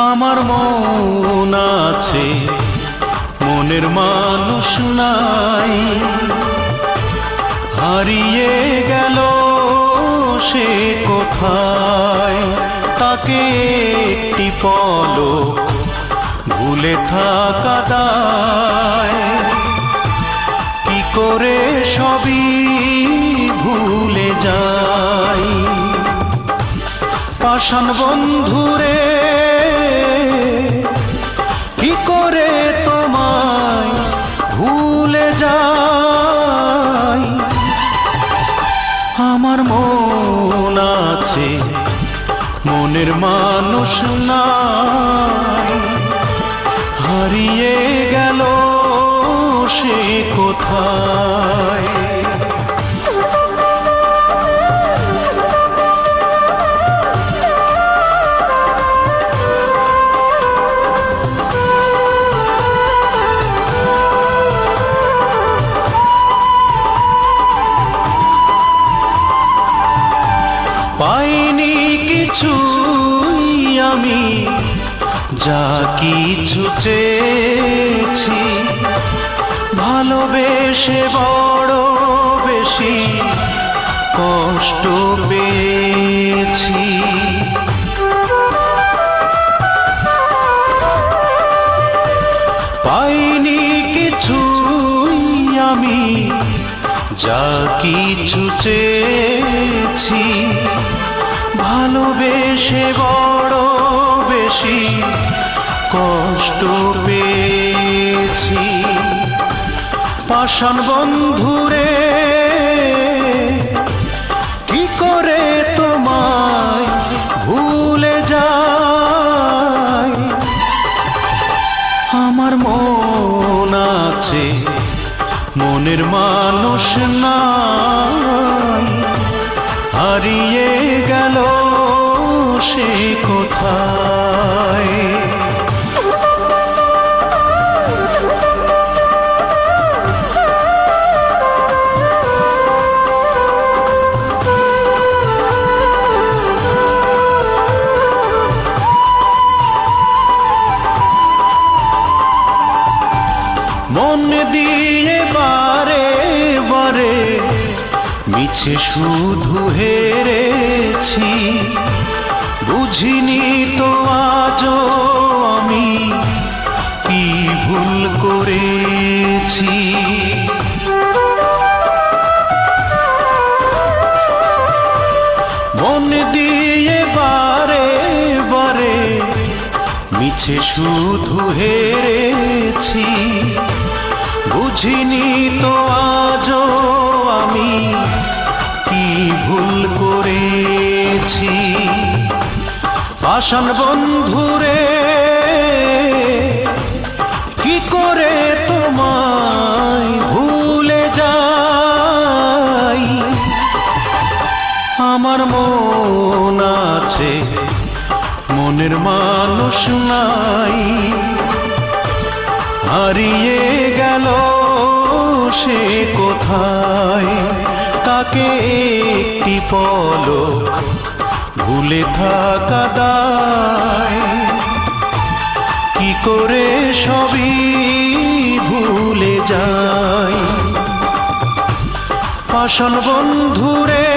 আমার মন আছে, মনের মানুষ নাই, হারিয়ে গেল সে কোথায়। তাকে একটি পলক ভুলে থাকা দায়, কি করে সবই ভুলে যাই। পাষাণ বন্ধুরে কি করে তোমায় ভুলে যাই। আমার মন আছে, মনের মানুষ নাই, হারিয়ে গেল সে কোথায়। পাইনি কিছুই আমি, যা কিছু চেয়েছি, ভালোবেসে বড় বেশি কষ্ট পেয়েছি। পাইনি কিছুই আমি, যা কিছু চেয়েছি, ভালোবেসে বড় বেশি কষ্ট পেয়েছি। পাষাণ বন্ধুরে কি করে তোমায় ভুলে যাই। আমার মন আছে, মনের মানুষ নাই, হারিয়ে গেল সে কোথায়। মন দিয়ে বারে বারে মিছে শুধু হেরেছি, বুঝিনি তো আজও আমি কি ভুল করেছি। মন দিয়ে বারে বারে মিছে শুধু হেরেছি, বুঝিনি তো আজও আমি কি ভুল করেছি। পাষাণ বন্ধুরে কি করে তোমায় ভুলে যাই। আমার মন আছে, মনের মানুষ নাই, হারিয়ে গেল সে কোথায়। তাকে একটি পলক ভুলে থাকা দায়, কি করে সবই ভুলে যাই। পাষাণ বন্ধুরে